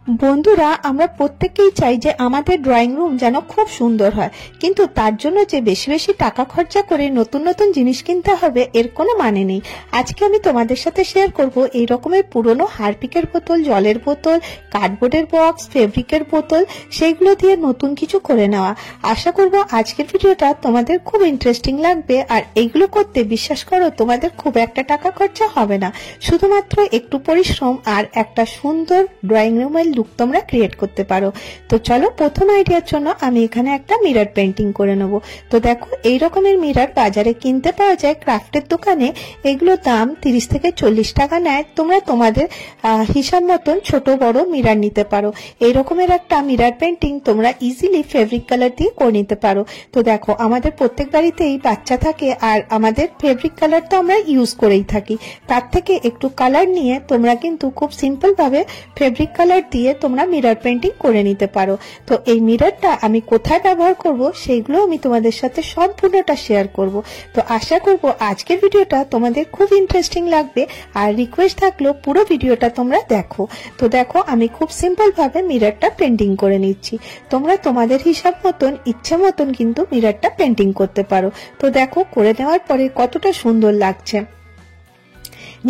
বন্ধুরা, আমরা প্রত্যেকেই চাই যে আমাদের ড্রয়িং রুম যেন খুব সুন্দর হয়, কিন্তু তার জন্য যে বেশি বেশি টাকা খরচা করে নতুন নতুন জিনিস কিনতে হবে এর কোনো মানে নেই। আজকে আমি তোমাদের সাথে শেয়ার করব এই রকমের পুরনো হারপিকের বোতল, জলের বোতল, কার্ডবোর্ডের বক্স, ফেব্রিকের বোতল, সেইগুলো দিয়ে নতুন কিছু করে নেওয়া। আশা করব আজকের ভিডিওটা তোমাদের খুব ইন্টারেস্টিং লাগবে, আর এইগুলো করতে বিশ্বাস করো তোমাদের খুব একটা টাকা খরচা হবে না, শুধুমাত্র একটু পরিশ্রম আর একটা সুন্দর ড্রয়িং রুমের লুক তোমরা ক্রিয়েট করতে পারো। তো চলো, প্রথম আইডিয়ার জন্য আমি এখানে একটা মিরর পেন্টিং করে নেব। তো দেখো, এই রকমের মিরর বাজারে কিনতে পাওয়া যায় ক্রাফটের দোকানে। এগুলোর দাম 30 থেকে 40 টাকা নেয়। তোমরা তোমাদের হিসাব মতন ছোট বড় মিরর নিতে পারো। এই রকমের একটা মিরর পেন্টিং তোমরা ইজিলি ফেব্রিক কালার দিয়ে করে নিতে পারো। তো দেখো, আমাদের প্রত্যেক বাড়িতেই বাচ্চা থাকে, আর আমাদের ফেব্রিক কালার তো আমরা ইউজ করেই থাকি। তার থেকে একটু কালার নিয়ে তোমরা কিন্তু খুব সিম্পল ভাবে ফেব্রিক কালার দিয়ে তোমরা মিরর পেন্টিং করে নিতে পারো। তো এই মিররটা আমি কোথায় ব্যবহার করব সেইগুলো আমি তোমাদের সাথে সম্পূর্ণটা শেয়ার করব। তো আশা করব আজকের ভিডিওটা তোমাদের খুব ইন্টারেস্টিং লাগবে, আর রিকোয়েস্ট থাকলো পুরো ভিডিওটা তোমরা দেখো। তো দেখো, আমি খুব সিম্পল ভাবে মিররটা পেন্টিং করে নিচ্ছি। তোমরা তোমাদের হিসাব মতন ইচ্ছে মতন কিন্তু মিররটা পেন্টিং করতে পারো। তো দেখো, করে নেওয়ার পরে কতটা সুন্দর লাগছে।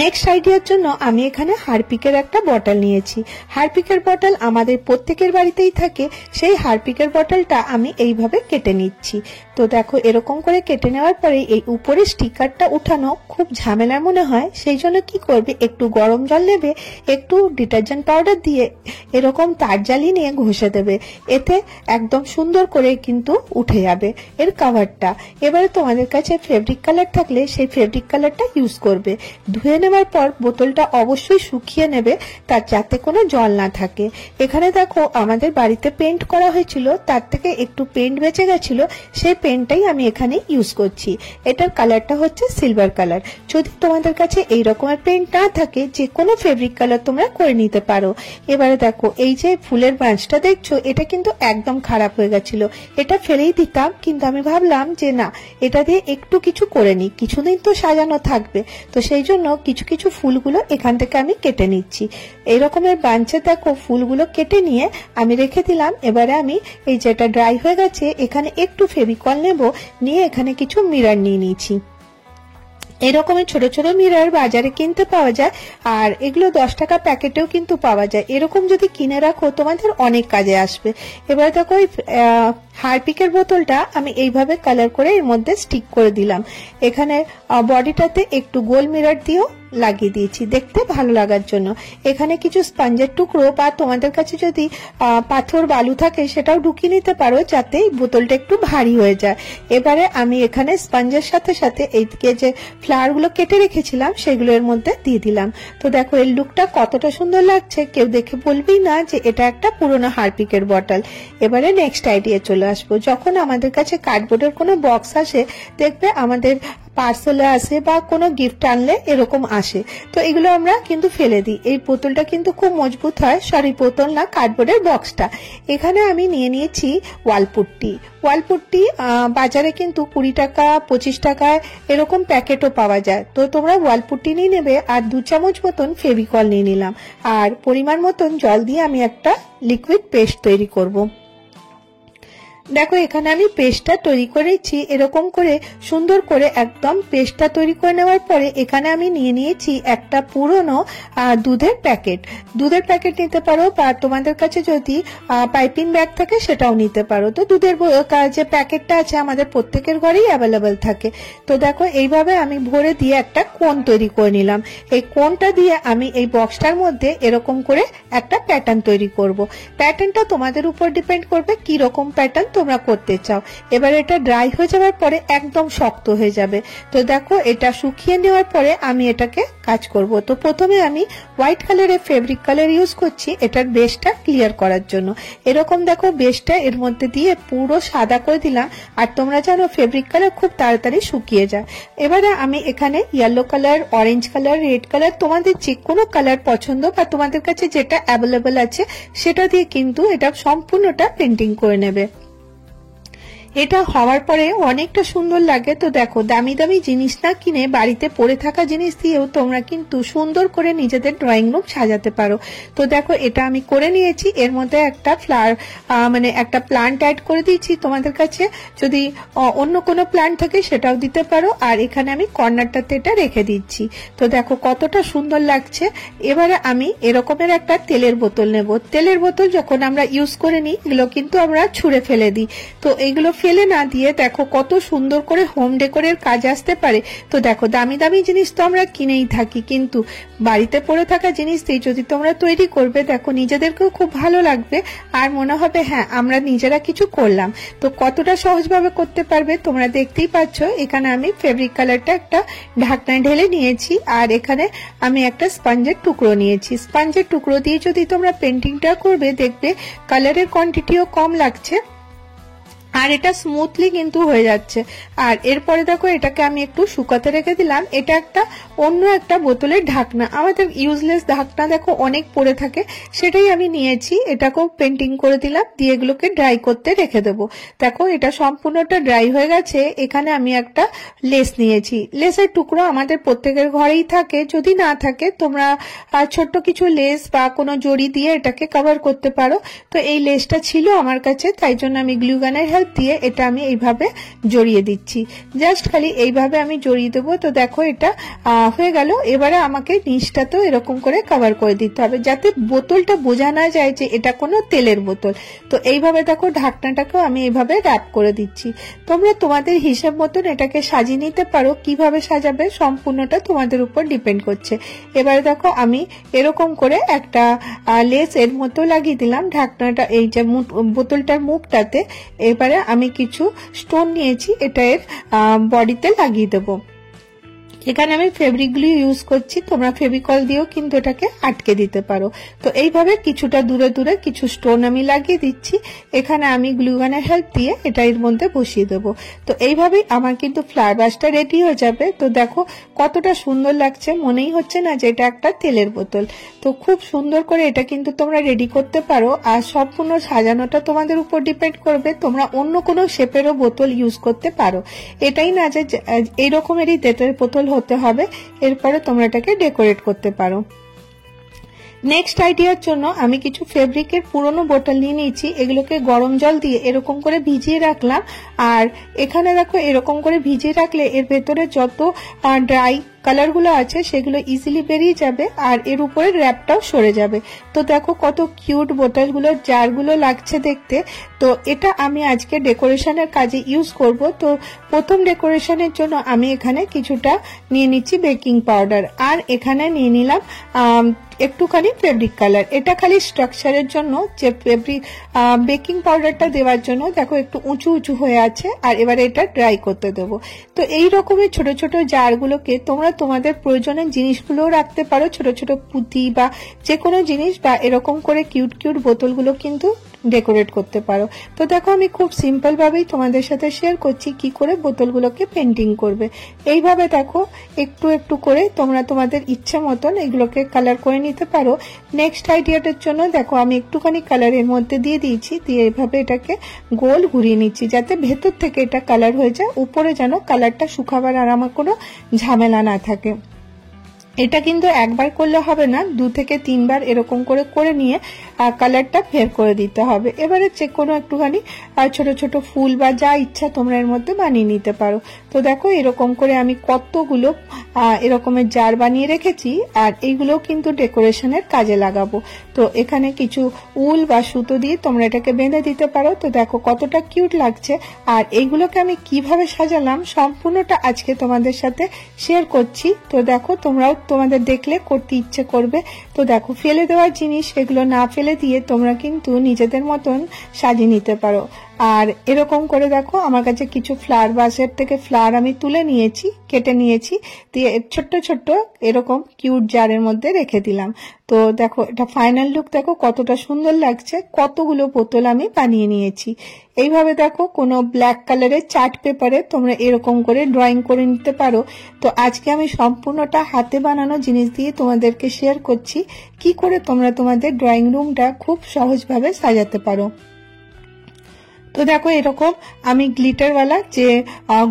নেক্সট আইডিয়ার জন্য আমি এখানে হারপিকের একটা বটল নিয়েছি। হারপিকের বটল আমাদের প্রত্যেকের বাড়িতেই থাকে। সেই হারপিকের বটলটা আমি এইভাবে কেটে নিচ্ছি। তো দেখো, এরকম করে কেটে নেওয়ার পরে এই উপরে স্টিকারটা উঠানো খুব ঝামেলার মনে হয়, সেই জন্য কি করবে, একটু গরম জল নেবে, একটু ডিটারজেন্ট পাউডার দিয়ে এরকম তার জ্বালিয়ে নিয়ে ঘষে দেবে। এতে একদম সুন্দর করে কিন্তু উঠে যাবে এর কাভারটা। এবারে তোমাদের কাছে ফেব্রিক কালার থাকলে সেই ফেব্রিক কালারটা ইউজ করবে। ধুয়ে নেওয়ার পর বোতলটা অবশ্যই শুকিয়ে নেবে, তার যাতে কোনো জল না থাকে। এখানে দেখো, আমাদের বাড়িতে পেন্ট করা হয়েছিল, তার থেকে একটু পেন্ট বেঁচে গেছিল, সেই পেন্টটাই আমি এখানে ইউজ করছি। এটার কালারটা হচ্ছে সিলভার কালার। যদি তোমাদের কাছে এই রকমের পেন্ট না থাকে, যে কোনো ফেব্রিক কালার তোমরা করে নিতে পারো। এবারে দেখো, এই যে ফুলের ব্রাঞ্চটা দেখছো, এটা কিন্তু একদম খারাপ হয়ে গেছিল। এটা ফেলেই দিতাম, কিন্তু আমি ভাবলাম যে না, এটা দিয়ে একটু কিছু করে নিই, কিছুদিন তো সাজানো থাকবে। তো সেই জন্য কিছু কিছু ফুলগুলো এখান থেকে আমি কেটে নিচ্ছি। এই রকমের ব্রাঞ্চে দেখো ফুলগুলো কেটে নিয়ে আমি রেখে দিলাম। এবারে আমি এই যেটা ড্রাই হয়ে গেছে, এখানে একটু ফেভিকল নেব, নিয়ে এখানে কিছু মিরর নিয়ে নিয়েছি। এরকমের ছোট ছোট মিরর বাজারে কিনতে পাওয়া যায়, আর এগুলো 10 টাকা প্যাকেটেও কিন্তু পাওয়া যায়। এরকম যদি কিনে রাখো তোমাদের অনেক কাজে আসবে। এবার দেখো, হারপিকের বোতলটা আমি এইভাবে কালার করে এর মধ্যে স্টিক করে দিলাম। এখানে বডিটাতে একটু গোল মিরর দিয়েও লাগিয়ে দিয়েছি দেখতে ভালো লাগার জন্য। এখানে কিছু স্পঞ্জের টুকরো বা তোমাদের কাছে যদি পাথর বালু থাকে সেটাও ঢুকিয়ে নিতে পারো, যাতে বোতলটা একটু ভারী হয়ে যায়। এবারে আমি এখানে স্পঞ্জের সাথে সাথে এইদিকে যে ফ্লাওয়ারগুলো কেটে রেখেছিলাম সেগুলো এর মধ্যে দিয়ে দিলাম। তো দেখো, এর লুকটা কতটা সুন্দর লাগছে, কেউ দেখে বলবেই না যে এটা একটা পুরোনো হারপিকের বটল। এবারে নেক্সট আইডিয়া চলে আসবো। যখন আমাদের কাছে কার্ডবোর্ডের কোনো বক্স আসে, দেখবে আমাদের পার্সেলে আসে বা কোনো গিফট আনলে এরকম আসে, তো এগুলো আমরা কিন্তু ফেলে দিই। এই বোতলটা কিন্তু খুব মজবুত হয়, সরি বোতল না, কার্ডবোর্ডের বক্সটা। এখানে আমি নিয়ে নিয়েছি ওয়ালপুট্টি। ওয়ালপুট্টি বাজারে কিন্তু 20 টাকা 25 টাকায় এরকম প্যাকেটও পাওয়া যায়। তো তোমরা ওয়ালপুট্টি নিয়ে নেবে, আর 2 চামচ মতন ফেভিকল নিয়ে নিলাম, আর পরিমাণ মতন জল দিয়ে আমি একটা লিকুইড পেস্ট তৈরি করব। দেখো, এখানে আমি পেস্টটা তৈরি করেছি। এরকম করে সুন্দর করে একদম পেস্টটা তৈরি করে নেওয়ার পরে এখানে আমি নিয়ে নিয়েছি একটা পুরনো দুধের প্যাকেট। দুধের প্যাকেট নিতে পারো, বা তোমাদের কাছে যদি পাইপিং ব্যাগ থাকে সেটাও নিতে পারো। তো দুধের যে প্যাকেটটা আছে আমাদের প্রত্যেকের ঘরেই অ্যাভেলেবেল থাকে। তো দেখো, এইভাবে আমি ভরে দিয়ে একটা কোণ তৈরি করে নিলাম। এই কোণটা দিয়ে আমি এই বক্সটার মধ্যে এরকম করে একটা প্যাটার্ন তৈরি করব। প্যাটার্নটা তোমাদের উপর ডিপেন্ড করবে কি রকম প্যাটার্ন তোমরা করতে চাও। এবার এটা ড্রাই হয়ে যাওয়ার পরে একদম শক্ত হয়ে যাবে। তো দেখো, এটা শুকিয়ে নেওয়ার পরে আমি এটাকে কাজ করব। তো প্রথমে আমি হোয়াইট কালারের ফেব্রিক কালার ইউজ করছি এটার বেসটা ক্লিয়ার করার জন্য। এরকম দেখো, বেসটা এর মধ্যে দিয়ে পুরো সাদা করে দিলাম। আর তোমরা জানো ফেব্রিক কালার খুব তাড়াতাড়ি শুকিয়ে যায়। এবারে আমি এখানে yellow colour, orange colour, red colour, তোমাদের যে কোনো কালার পছন্দ বা তোমাদের কাছে যেটা অ্যাভেলেবেল আছে সেটা দিয়ে কিন্তু এটা সম্পূর্ণটা পেন্টিং করে নেবে। এটা হওয়ার পরে অনেকটা সুন্দর লাগে। তো দেখো, দামি দামি জিনিস না কিনে বাড়িতে পড়ে থাকা জিনিস দিয়েও তোমরা কিন্তু সুন্দর করে নিজেদের ড্রয়িং রুম সাজাতে পারো। তো দেখো, এটা আমি করে নিয়েছি। এর মধ্যে একটা ফ্লাওয়ার মানে একটা প্লান্ট অ্যাড করে দিয়েছি। তোমাদের কাছে যদি অন্য কোনো প্লান্ট থাকে সেটাও দিতে পারো। আর এখানে আমি কর্নারটাতে এটা রেখে দিচ্ছি। তো দেখো কতটা সুন্দর লাগছে। এবারে আমি এরকমের একটা তেলের বোতল নেব। তেলের বোতল যখন আমরা ইউজ করে নিই, এগুলো কিন্তু আমরা ছুঁড়ে ফেলে দিই। তো এইগুলো ফেলে না দিয়ে দেখো কত সুন্দর করে হোম ডেকোরের কাজ আসতে পারে। তো দেখো, দামি দামি জিনিস তো আমরা কিনেই থাকি, কিন্তু বাড়িতে পড়ে থাকা জিনিস দিয়ে যদি তোমরা তৈরি করবে, দেখো নিজেদেরকেও খুব ভালো লাগবে আর মনে হবে হ্যাঁ আমরা নিজেরা কিছু করলাম। তো কতটা সহজভাবে করতে পারবে তোমরা দেখতেই পাচ্ছ। এখানে আমি ফেব্রিক কালারটা একটা ঢাকনায় ঢেলে নিয়েছি, আর এখানে আমি একটা স্পঞ্জের টুকরো নিয়েছি। স্পঞ্জের টুকরো দিয়ে যদি তোমরা পেন্টিংটা করবে, দেখবে কালারের কোয়ান্টিটিও কম লাগছে আর এটা স্মুথলি কিন্তু হয়ে যাচ্ছে। আর এরপরে দেখো, এটাকে আমি একটু শুকাতে রেখে দিলাম। এটা একটা অন্য একটা বোতলের ঢাকনা, আমাদের ইউজলেস ঢাকনা দেখো অনেক পড়ে থাকে, সেটাই আমি নিয়েছি। এটাকেও পেন্টিং করে দিলাম, দিয়ে এগুলোকে ড্রাই করতে রেখে দেবো। দেখো এটা সম্পূর্ণটা ড্রাই হয়ে গেছে। এখানে আমি একটা লেস নিয়েছি। লেসের টুকরো আমাদের প্রত্যেকের ঘরেই থাকে, যদি না থাকে তোমরা ছোট্ট কিছু লেস বা কোনো জড়ি দিয়ে এটাকে কভার করতে পারো। তো এই লেসটা ছিল আমার কাছে, তাই জন্য আমি গ্লু গানের হেল্প দিয়ে এটা আমি এইভাবে জড়িয়ে দিচ্ছি। জাস্ট খালি এইভাবে আমি জড়িয়ে দেবো। তো দেখো এটা হয়ে গেল। এবারে আমাকে নিচটাতেও এরকম করে কভার করে দিতে হবে, যাতে বোতলটা বোঝা না যায় যে এটা কোনো তেলের বোতল। তো এইভাবে দেখো ঢাকনাটাকেও আমি এইভাবে র‍্যাপ করে দিচ্ছি। তোমরা তোমাদের হিসাব মতন এটাকে সাজিয়ে নিতে পারো, কিভাবে সাজাবে সম্পূর্ণটা তোমাদের উপর ডিপেন্ড করছে। এবারে দেখো আমি এরকম করে একটা লেস এর মতো লাগিয়ে দিলাম ঢাকনাটা, এই যে বোতলটার মুখটাতে। এবারে আমি কিছু স্টোন নিয়েছি, এটা এর বডিতে লাগিয়ে দেবো। এখানে আমি ফেব্রিক গ্লু ইউজ করছি, তোমরা ফেভিকল দিয়েও কিন্তু এটাকে আটকে দিতে পারো। তো এইভাবে কিছুটা দূরে দূরে কিছু স্টোন আমি লাগিয়ে দিচ্ছি। এখানে আমি গ্লু গানের হেল্প দিয়ে এটা এর মধ্যে বসিয়ে দেবো। তো এইভাবেই আমার কিন্তু ফ্লাওয়ার ভাসটা রেডি হয়ে যাবে। তো দেখো কতটা সুন্দর লাগছে, মনেই হচ্ছে না যে এটা একটা তেলের বোতল। তো খুব সুন্দর করে এটা কিন্তু তোমরা রেডি করতে পারো। আর সম্পূর্ণ সাজানোটা তোমাদের উপর ডিপেন্ড করবে, তোমরা অন্য কোনো শেপেরও বোতল ইউজ করতে পারো। এটাই না যে এই রকমেরই তেলের বোতল হতে হবে, এরপরে তোমরা এটাকে ডেকোরেট করতে পারো। নেক্সট আইডিয়ার জন্য আমি কিছু ফেব্রিকের পুরনো বোতল নিয়ে নিয়েছি। এগুলোকে গরম জল দিয়ে এরকম করে ভিজিয়ে রাখলাম। আর এখানে দেখো এরকম করে ভিজিয়ে রাখলে এর ভেতরে যত ড্রাই কালারগুলো আছে সেগুলো ইজিলি বেরিয়ে যাবে, আর এর উপরে র্যাপটাও সরে যাবে। তো দেখো কত কিউট বোতলগুলো জারগুলো লাগছে দেখতে। তো এটা আমি আজকে ডেকোরেশনের কাজে ইউজ করব। তো প্রথম ডেকোরেশনের জন্য আমি এখানে কিছুটা নিয়ে নিচ্ছি বেকিং পাউডার, আর এখানে নিয়ে নিলাম একটুখানি ফেব্রিক কালার। এটা খালি স্ট্রাকচারের জন্য, যে ফেব্রিক বেকিং পাউডারটা দেওয়ার জন্য দেখো একটু উঁচু উঁচু হয়ে আছে। আর এবারে এটা ড্রাই করতে দেবো। তো এই রকমের ছোট ছোট জারগুলোকে তোমরা তোমাদের প্রয়োজনের জিনিসগুলোও রাখতে পারো, ছোট ছোট পুঁতি বা যে কোনো জিনিস, বা এরকম করে কিউট কিউট বোতলগুলো কিন্তু ডেকোরেট করতে পারো। তো দেখো আমি খুব সিম্পল ভাবেই তোমাদের সাথে শেয়ার করছি কি করে বোতলগুলোকে পেন্টিং করবে। এইভাবে দেখো একটু একটু করে তোমরা তোমাদের ইচ্ছা মতন এগুলোকে কালার করে নিতে পারো। নেক্সট আইডিয়াটার জন্য দেখো আমি একটুখানি কালারের মধ্যে দিয়ে দিয়েছি, দিয়ে এইভাবে এটাকে গোল ঘুরিয়ে নিচ্ছি, যাতে ভেতর থেকে এটা কালার হয়ে যায়, উপরে যেন কালারটা শুকাবার আর আমার কোনো ঝামেলা না থাকে। এটা কিন্তু একবার করলে হবে না, 2 থেকে 3 বার এরকম করে করে নিয়ে কালারটা ফের করে দিতে হবে। এবারে যে কোনো একটুখানি ছোট ছোট ফুল বা যা ইচ্ছা তোমরা এর মধ্যে বানিয়ে নিতে পারো। তো দেখো এরকম করে আমি কতগুলো এরকমের জার বানিয়ে রেখেছি, আর এইগুলো কিন্তু ডেকোরেশনের কাজে লাগাবো। তো এখানে কিছু উল বা সুতো দিয়ে তোমরা এটাকে বেঁধে দিতে পারো। তো দেখো কতটা কিউট লাগছে। আর এইগুলোকে আমি কিভাবে সাজালাম সম্পূর্ণটা আজকে তোমাদের সাথে শেয়ার করছি। তো দেখো তোমরাও তোমাদের দেখলে করতে ইচ্ছে করবে। তো দেখো ফেলে দেওয়ার জিনিস এগুলো না ফেলে দিয়ে তোমরা কিন্তু নিজেদের মতন সাজিয়ে নিতে পারো। আর এরকম করে দেখো আমার কাছে কিছু ফ্লাওয়ার বাসের থেকে ফ্লাওয়ার আমি তুলে নিয়েছি, কেটে নিয়েছি, দিয়ে ছোট্ট ছোট্ট এরকম কিউট জারের মধ্যে রেখে দিলাম। তো দেখো এটা ফাইনাল লুক দেখো কতটা সুন্দর লাগছে। কতগুলো বোতল আমি বানিয়ে নিয়েছি। এইভাবে দেখো কোনো ব্ল্যাক কালারের চার্ট পেপারে তোমরা এরকম করে ড্রয়িং করে নিতে পারো। তো আজকে আমি সম্পূর্ণটা হাতে বানানো জিনিস দিয়ে তোমাদেরকে শেয়ার করছি কি করে তোমরা তোমাদের ড্রয়িং রুমটা খুব সহজভাবে সাজাতে পারো। তো দেখো এরকম আমি গ্লিটারওয়ালা যে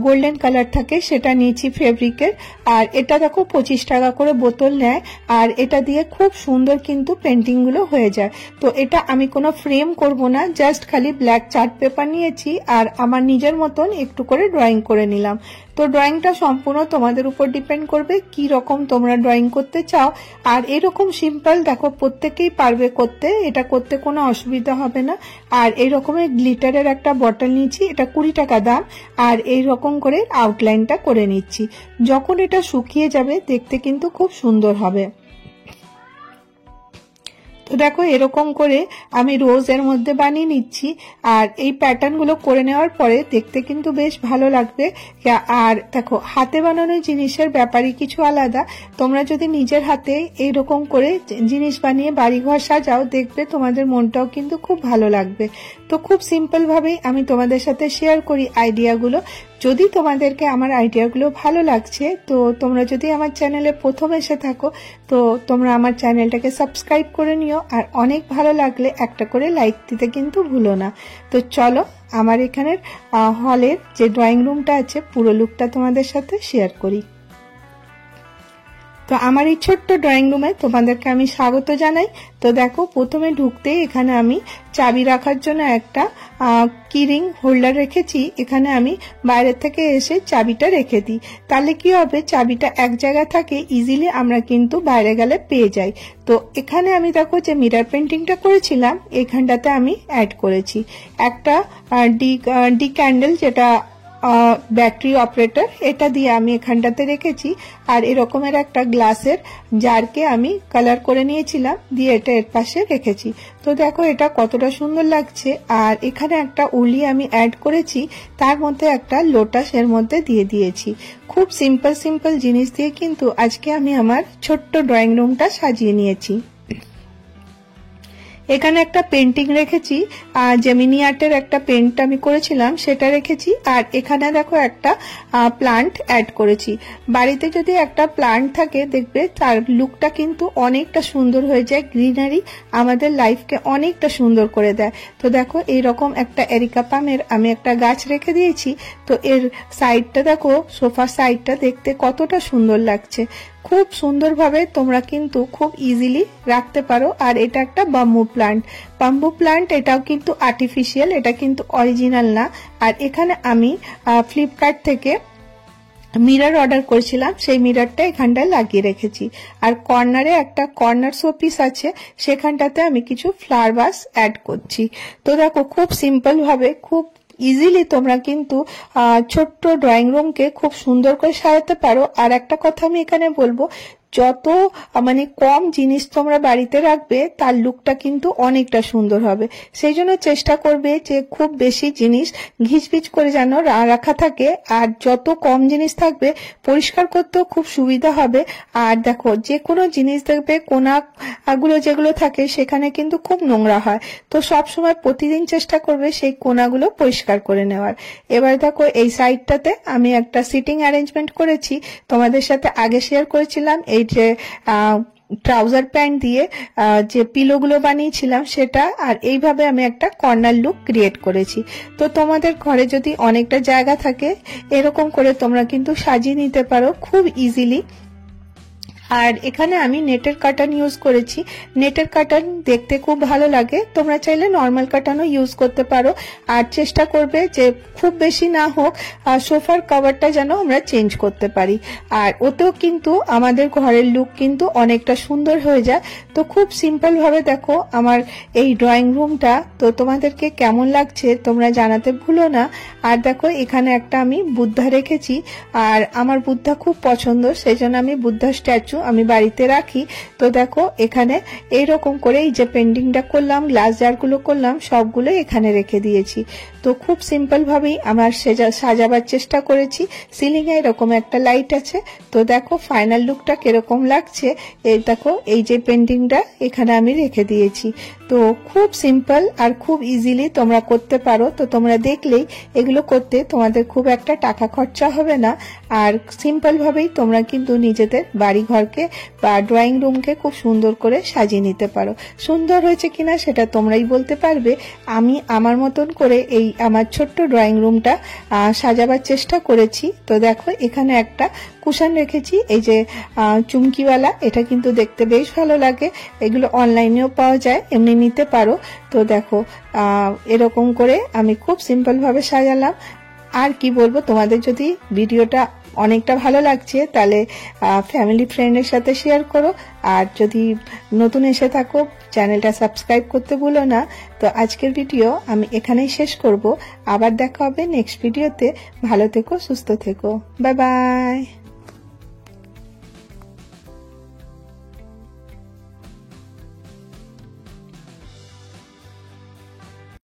গোল্ডেন কালার থাকে সেটা নিয়েছি ফেব্রিকের। আর এটা দেখো 25 টাকা করে বোতল নেয়, আর এটা দিয়ে খুব সুন্দর কিন্তু পেন্টিং গুলো হয়ে যায়। তো এটা আমি কোনো ফ্রেম করব না, জাস্ট খালি ব্ল্যাক চার্ট পেপার নিয়েছি আর আমার নিজের মতন একটু করে ড্রয়িং করে নিলাম। তো ড্রয়িংটা সম্পূর্ণ তোমাদের উপর ডিপেন্ড করবে কি রকম তোমরা ড্রয়িং করতে চাও। আর এরকম সিম্পল দেখো প্রত্যেকেই পারবে করতে, এটা করতে কোনো অসুবিধা হবে না। আর এই রকমের গ্লিটারের একটা বটল নিয়েছি, এটা 20 টাকা দাম। আর এই রকম করে আউটলাইনটা করে নিচ্ছি, যখন এটা শুকিয়ে যাবে দেখতে কিন্তু খুব সুন্দর হবে। তো দেখো এরকম করে আমি রোজ এর মধ্যে বানিয়ে নিচ্ছি। আর এই প্যাটার্ন গুলো করে নেওয়ার পরে দেখতে কিন্তু বেশ ভালো লাগবে। আর দেখো হাতে বানানো জিনিসের ব্যাপারই কিছু আলাদা। তোমরা যদি নিজের হাতে এইরকম করে জিনিস বানিয়ে বাড়িঘর সাজাও, দেখবে তোমাদের মনটাও কিন্তু খুব ভালো লাগবে। তো খুব সিম্পল ভাবেই আমি তোমাদের সাথে শেয়ার করি আইডিয়াগুলো। যদি তোমাদেরকে আমার আইডিয়াগুলো ভালো লাগছে, তো তোমরা যদি আমার চ্যানেলে প্রথম এসে থাকো, তো তোমরা আমার চ্যানেলটাকে সাবস্ক্রাইব করে নিও। আর অনেক ভালো লাগলে একটা করে লাইক দিতে কিন্তু ভুলো না। তো চলো আমার এখানের হলের যে ড্রয়িং রুমটা আছে পুরো লুকটা তোমাদের সাথে শেয়ার করি। তো আমার এই ছোট্ট ড্রয়িং রুমে তোমাদেরকে আমি স্বাগত জানাই। তো দেখো প্রথমে ঢুকতেই এখানে আমি চাবি রাখার জন্য একটা কিরিং হোল্ডার রেখেছি। এখানে আমি বাইরে থেকে এসে চাবিটা রেখে দিই, তাহলে কি হবে চাবিটা এক জায়গায় থাকে, ইজিলি আমরা কিন্তু বাইরে গেলে পেয়ে যাই। তো এখানে আমি দেখো যে মিরর পেন্টিংটা করেছিলাম এখানটাতে আমি অ্যাড করেছি একটা ডি ক্যান্ডেল, যেটা ব্যাটারি অপারেটর, এটা দিয়ে আমি এখানটাতে রেখেছি। আর এরকমের একটা গ্লাসের জারকে আমি কালার করে নিয়েছিলাম, দিয়ে এটা এর পাশে রেখেছি। তো দেখো এটা কতটা সুন্দর লাগছে। আর এখানে একটা উলি আমি অ্যাড করেছি, তার মধ্যে একটা লোটাস এর মধ্যে দিয়ে দিয়েছি। খুব সিম্পল সিম্পল জিনিস দিয়ে কিন্তু আজকে আমি আমার ছোট্ট ড্রয়িং রুমটা সাজিয়ে নিয়েছি। এখানে একটা পেন্টিং রেখেছি, জেমিনি আর্টের একটা পেন্ট আমি করেছিলাম সেটা রেখেছি। আর এখানে দেখো একটা প্লান্ট অ্যাড করেছি। বাড়িতে যদি একটা প্লান্ট থাকে দেখবে তার লুকটা কিন্তু অনেকটা সুন্দর হয়ে যায়, গ্রিনারি আমাদের লাইফকে অনেকটা সুন্দর করে দেয়। তো দেখো এইরকম একটা এরিকা পামের আমি একটা গাছ রেখে দিয়েছি। তো এর সাইডটা দেখো, সোফার সাইডটা দেখতে কতটা সুন্দর লাগছে। খুব সুন্দরভাবে তোমরা কিন্তু খুব ইজিলি রাখতে পারো। আর এটা একটা বাম্বু প্লান্ট, এটাও কিন্তু আর্টিফিশিয়াল, এটা কিন্তু অরিজিনাল না। আর এখানে আমি ফ্লিপকার্ট থেকে মিরর অর্ডার করেছিলাম, সেই মিররটা এখানটায় লাগিয়ে রেখেছি। আর কর্নারে একটা কর্নার শোপিস আছে, সেখানটাতে আমি কিছু ফ্লাওয়ার ভাস অ্যাড করছি। তো দেখো খুব সিম্পল ভাবে খুব ইজিলি তোমরা কিন্তু ছোট্ট ড্রয়িং রুমকে খুব সুন্দর করে সাজাতে পারো। আর একটা কথা আমি এখানে বলবো, যত মানে কম জিনিস তোমরা বাড়িতে রাখবে তার লুকটা কিন্তু অনেকটা সুন্দর হবে। সেই জন্য চেষ্টা করবে যে খুব বেশি জিনিস ঘিচপিচ করে যেন রাখা থাকে। আর যত কম জিনিস থাকবে পরিষ্কার করতেও খুব সুবিধা হবে। আর দেখো যে কোনো জিনিস দেখবে কোনাগুলো যেগুলো থাকে সেখানে কিন্তু খুব নোংরা হয়। তো সব সময় প্রতিদিন চেষ্টা করবে সেই কোনাগুলো পরিষ্কার করে নেওয়ার। এবার দেখো এই সাইডটাতে আমি একটা সিটিং অ্যারেঞ্জমেন্ট করেছি, তোমাদের সাথে আগে শেয়ার করেছিলাম। এই যে ট্রাউজার প্যান্ট দিয়ে যে পিলোগুলো বানিয়েছিলাম সেটা। আর এইভাবে আমি একটা কর্নার লুক ক্রিয়েট করেছি। তো তোমাদের ঘরে যদি অনেকটা জায়গা থাকে এরকম করে তোমরা কিন্তু সাজিয়ে নিতে পারো খুব ইজিলি। আর এখানে আমি নেটের কার্টন ইউজ করেছি। নেটের কার্টন দেখতে খুব ভালো লাগে, তোমরা চাইলে নর্মাল কার্টনও ইউজ করতে পারো। আর চেষ্টা করবে যে খুব বেশি না হোক, সোফার কভারটা যেন আমরা চেঞ্জ করতে পারি। আর ওতেও কিন্তু আমাদের ঘরের লুক কিন্তু অনেকটা সুন্দর হয়ে যায়। তো খুব সিম্পল ভাবে দেখো আমার এই ড্রয়িং রুমটা। তো তোমাদেরকে কেমন লাগছে তোমরা জানাতে ভুলো না। আর দেখো এখানে একটা আমি বুদ্ধা রেখেছি, আর আমার বুদ্ধা খুব পছন্দ, সেই জন্য আমি বুদ্ধা স্ট্যাচু আমি বাড়িতে রাখি। তো দেখো এখানে এইরকম করে এই যে পেন্টিংটা করলাম, গ্লাস জারগুলো করলাম, সবগুলো এখানে রেখে দিয়েছি। তো খুব সিম্পল ভাবেই আমার সাজাবার চেষ্টা করেছি। সিলিং এ এরকম একটা লাইট আছে। তো দেখো ফাইনাল লুকটা কিরকম লাগছে। এই দেখো এই যে পেন্টিংটা এখানে আমি রেখে দিয়েছি। তো খুব সিম্পল আর খুব ইজিলি তোমরা করতে পারো। তো তোমরা দেখলেই এগুলো করতে তোমাদের খুব একটা টাকা খরচা হবে না। আর সিম্পল ভাবেই তোমরা কিন্তু নিজেদের বাড়ি ঘরকে ঘরটাকে বা ড্রয়িং রুমকে খুব সুন্দর করে সাজিয়ে নিতে পারো। সুন্দর হয়েছে কিনা সেটা তোমরাই বলতে পারবে। আমি আমার মতন করে এই আমার ছোট্ট ড্রয়িং রুমটা সাজাবার চেষ্টা করেছি। তো দেখো এখানে একটা কুশন রেখেছি, এই যে চুমকিওয়ালা, এটা কিন্তু দেখতে বেশ ভালো লাগে। এগুলো অনলাইনেও পাওয়া যায়, এমনি নিতে পারো। তো দেখো এরকম করে আমি খুব সিম্পল ভাবে সাজালাম। আর কি বলবো, তোমাদের যদি ভিডিওটা অনেকটা ভালো লাগছে তাহলে ফ্যামিলি ফ্রেন্ডের সাথে শেয়ার করো। আর যদি নতুন এসে থাকো চ্যানেলটা সাবস্ক্রাইব করতে ভুলো না। তো আজকের ভিডিও আমি এখানেই শেষ করব। আবার দেখা হবে নেক্সট ভিডিওতে। ভালো থেকো, সুস্থ থেকো, বাই বাই।